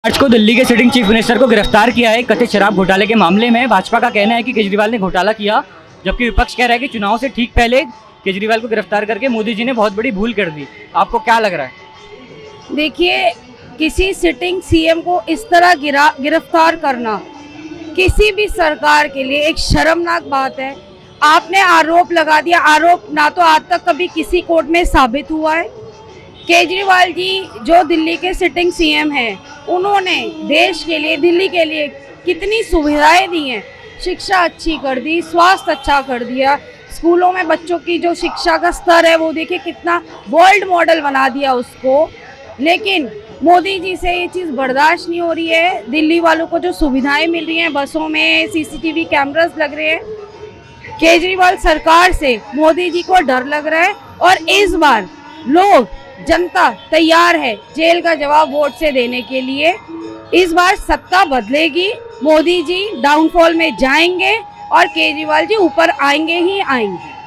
मार्च को दिल्ली के sitting chief minister को गिरफ्तार किया है कथित शराब घोटाले के मामले में। भाजपा का कहना है कि केजरीवाल ने घोटाला किया, जबकि विपक्ष कह रहा है कि चुनाव से ठीक पहले केजरीवाल को गिरफ्तार करके मोदी जी ने बहुत बड़ी भूल कर दी। आपको क्या लग रहा है? देखिए, किसी सिटिंग सीएम को इस तरह गिरफ्तार करना किसी भी सरकार के लिए एक शर्मनाक बात है। आपने आरोप लगा दिया, आरोप ना तो आज तक कभी किसी कोर्ट में साबित हुआ है। केजरीवाल जी जो दिल्ली के सिटिंग सीएम हैं, उन्होंने देश के लिए, दिल्ली के लिए कितनी सुविधाएं दी हैं। शिक्षा अच्छी कर दी, स्वास्थ्य अच्छा कर दिया, स्कूलों में बच्चों की जो शिक्षा का स्तर है वो देखिए कितना वर्ल्ड मॉडल बना दिया उसको। लेकिन मोदी जी से ये चीज़ बर्दाश्त नहीं हो रही है। दिल्ली वालों को जो सुविधाएं मिल रही हैं, बसों में सीसीटीवी कैमरास लग रहे हैं, केजरीवाल सरकार से मोदी जी को डर लग रहा है। और इस बार लोग, जनता तैयार है जेल का जवाब वोट से देने के लिए। इस बार सत्ता बदलेगी, मोदी जी डाउनफॉल में जाएंगे और केजरीवाल जी ऊपर आएंगे ही आएंगे।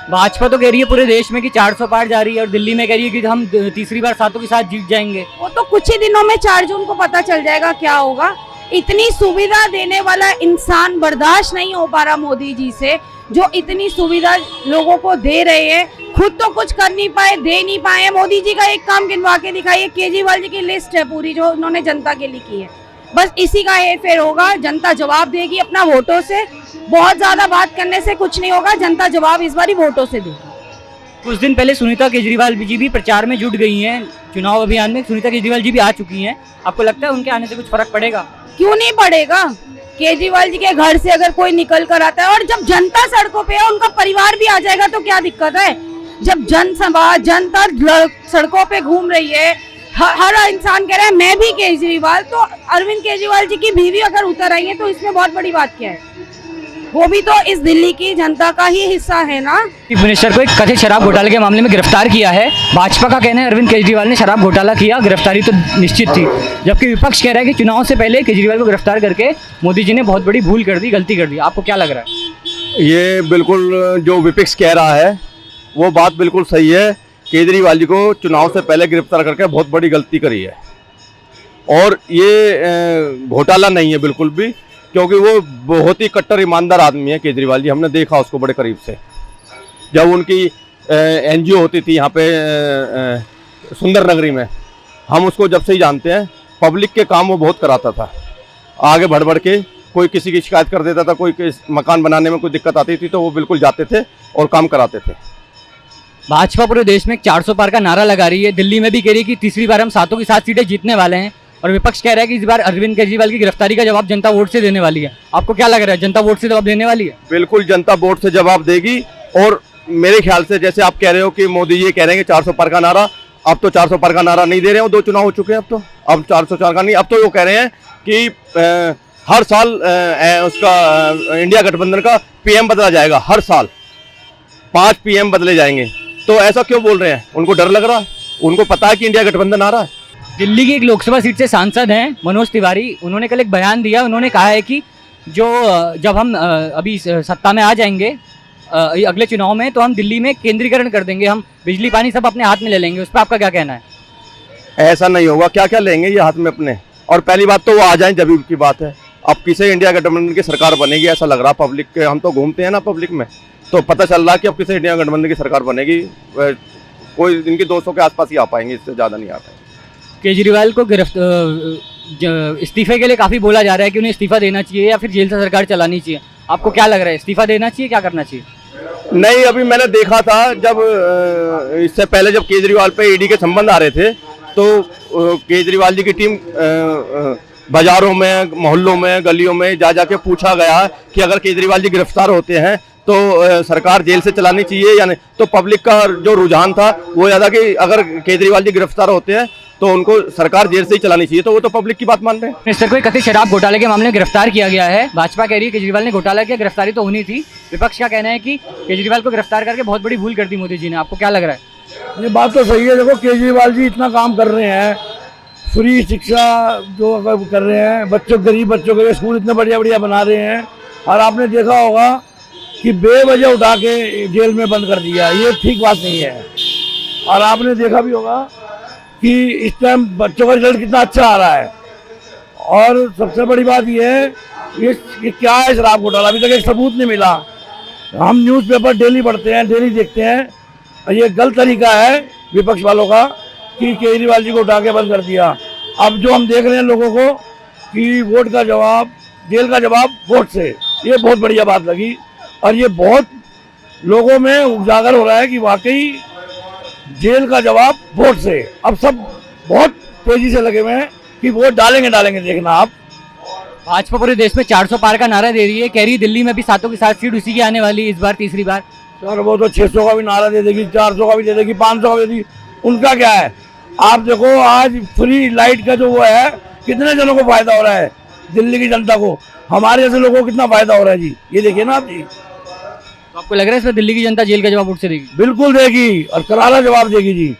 भाजपा तो कह रही है पूरे देश में कि 400 पार जा रही है, और दिल्ली में कह रही है कि हम तीसरी बार सातों के साथ जीत जाएंगे। वो तो कुछ ही दिनों में 4 जून को पता चल जाएगा क्या होगा। इतनी सुविधा देने वाला इंसान बर्दाश्त नहीं हो पा रहा मोदी जी से, जो इतनी सुविधा लोगों को दे रहे हैं, खुद तो कुछ कर नहीं पाए, दे नहीं पाए। मोदी जी का एक काम गिनवा के दिखाइए। केजरीवाल जी की लिस्ट है पूरी जो उन्होंने जनता के लिए की है, बस इसी का हेरफेर होगा। जनता जवाब देगी अपना वोटों से। बहुत ज्यादा बात करने से कुछ नहीं होगा, जनता जवाब इस बार वोटों से देगी। कुछ दिन पहले सुनीता केजरीवाल जी भी प्रचार में जुट गई हैं, चुनाव अभियान में सुनीता केजरीवाल जी भी आ चुकी हैं। आपको लगता है उनके आने से कुछ फर्क पड़ेगा? क्यों नहीं पड़ेगा। केजरीवाल जी के घर से अगर कोई निकल कर आता है, और जब जनता सड़कों पे है, उनका परिवार भी आ जाएगा तो क्या दिक्कत है। जब जनता सड़कों पे घूम रही है, हर इंसान कह रहा है मैं भी केजरीवाल, तो अरविंद केजरीवाल जी की बीवी अगर उतर आई है तो इसमें बहुत बड़ी बात क्या है। वो भी तो इस दिल्ली की जनता का ही हिस्सा है ना। चीफ मिनिस्टर को एक कथित शराब घोटाले के मामले में गिरफ्तार किया है। भाजपा का कहना है अरविंद केजरीवाल ने शराब घोटाला किया, गिरफ्तारी तो निश्चित थी, जबकि विपक्ष कह रहा है कि चुनाव से पहले केजरीवाल को गिरफ्तार करके मोदी जी ने बहुत बड़ी भूल कर दी, गलती कर दी। आपको क्या लग रहा है? ये बिल्कुल जो विपक्ष कह रहा है वो बात बिल्कुल सही है। केजरीवाल जी को चुनाव से पहले गिरफ्तार करके बहुत बड़ी गलती करी है, और ये घोटाला नहीं है बिल्कुल भी, क्योंकि वो बहुत ही कट्टर ईमानदार आदमी है केजरीवाल जी। हमने देखा उसको बड़े करीब से। जब उनकी एनजीओ होती थी यहाँ पे सुंदर नगरी में, हम उसको जब से ही जानते हैं। पब्लिक के काम वो बहुत कराता था, आगे बढ़ बढ़ के कोई किसी की शिकायत कर देता था, कोई मकान बनाने में कोई दिक्कत आती थी तो वो बिल्कुल जाते थे और काम कराते थे। भाजपा पूरे देश में 400 पार का नारा लगा रही है, दिल्ली में भी कह रही है कि तीसरी बार हम सातों की 7 सीटें जीतने वाले हैं, और विपक्ष कह रहा है कि इस बार अरविंद केजरीवाल की गिरफ्तारी का जवाब जनता वोट से देने वाली है। आपको क्या लग रहा है, जनता वोट से जवाब देने वाली है? बिल्कुल जनता वोट से जवाब देगी। और मेरे ख्याल से जैसे आप कह रहे हो कि मोदी जी कह रहे हैं कि 400 पार का नारा, अब तो 400 पार का नारा नहीं दे रहे हो, 2 चुनाव हो चुके हैं, अब 404 का नहीं, अब तो वो कह रहे हैं कि हर साल उसका इंडिया गठबंधन का पीएम बदला जाएगा। हर साल 5 पीएम बदले जाएंगे। तो ऐसा क्यों बोल रहे हैं? उनको डर लग रहा है, उनको पता है कि इंडिया गठबंधन आ रहा है। दिल्ली की एक लोकसभा सीट से सांसद हैं मनोज तिवारी, उन्होंने कल एक बयान दिया। उन्होंने कहा है कि जब हम अभी सत्ता में आ जाएंगे अगले चुनाव में, तो हम दिल्ली में केंद्रीकरण कर देंगे, हम बिजली पानी सब अपने हाथ में ले लेंगे। उस पर आपका क्या कहना है? ऐसा नहीं होगा। क्या क्या लेंगे ये हाथ में अपने? और पहली बात तो वो आ जाएं जब की बात है। अब किसे इंडिया गठबंधन की सरकार बनेगी ऐसा लग रहा पब्लिक के, हम तो घूमते हैं ना पब्लिक में, तो पता चल रहा कि अब किसे इंडिया गठबंधन की सरकार बनेगी। कोई इनके 200 के आसपास ही आ पाएंगे, इससे ज़्यादा नहीं आ पाएंगे। केजरीवाल को इस्तीफे के लिए काफ़ी बोला जा रहा है कि उन्हें इस्तीफा देना चाहिए या फिर जेल से सरकार चलानी चाहिए। आपको क्या लग रहा है, इस्तीफा देना चाहिए, क्या करना चाहिए? नहीं, अभी मैंने देखा था जब इससे पहले जब केजरीवाल पे ईडी के संबंध आ रहे थे, तो केजरीवाल जी की टीम बाजारों में, मोहल्लों में, गलियों में जा जाके पूछा गया कि अगर केजरीवाल जी गिरफ्तार होते हैं तो सरकार जेल से चलानी चाहिए या नहीं। तो पब्लिक का जो रुझान था वो ज़्यादा कि अगर केजरीवाल जी गिरफ्तार होते हैं तो उनको सरकार जेल से ही चलानी चाहिए। तो वो तो पब्लिक की बात मान रहे हैं। मिनिस्टर को कथित शराब घोटाले के मामले में गिरफ्तार किया गया है। भाजपा कह रही है केजरीवाल ने घोटाला किया, गिरफ्तारी तो होनी थी। विपक्ष का कहना है कि केजरीवाल को गिरफ्तार करके बहुत बड़ी भूल कर दी मोदी जी ने। आपको क्या लग रहा है? ये बात तो सही है। देखो, केजरीवाल जी इतना काम कर रहे हैं, फ्री शिक्षा जो कर रहे हैं, गरीब बच्चों के लिए स्कूल इतने बढ़िया बढ़िया बना रहे हैं, और आपने देखा होगा कि बेवजह उठा के जेल में बंद कर दिया। ये ठीक बात नहीं है। और आपने देखा भी होगा कि इस टाइम बच्चों का रिजल्ट कितना अच्छा आ रहा है। और सबसे बड़ी बात ये है, ये क्या है शराब घोटाला, अभी तक एक सबूत नहीं मिला। हम न्यूज़पेपर डेली पढ़ते हैं, डेली देखते हैं, और ये गलत तरीका है विपक्ष वालों का कि केजरीवाल जी को उठा के बंद कर दिया। अब जो हम देख रहे हैं लोगों को कि वोट का जवाब, जेल का जवाब वोट से, ये बहुत बढ़िया बात लगी। और ये बहुत लोगों में उजागर हो रहा है कि वाकई जेल का जवाब वोट से। अब सब बहुत तेजी से लगे हुए हैं कि वोट डालेंगे डालेंगे, देखना आप। भाजपा पूरे देश में 400 पार का नारा दे रही है, कह रही है दिल्ली में भी 7 की 7 सीट उसी की आने वाली है इस बार, तीसरी बार। सर वो तो 600 का भी नारा दे देगी, 400 का भी दे देगी, 500 का भी दे देगी, उनका क्या है। आप देखो आज फ्री लाइट का जो वो है, कितने जनों को फायदा हो रहा है, दिल्ली की जनता को, हमारे जैसे लोगों को कितना फायदा हो रहा है जी, ये देखिए ना आप जी। तो आपको लग रहा है इसमें दिल्ली की जनता जेल का जवाब वोट से देगी? बिल्कुल देगी और करारा जवाब देगी जी।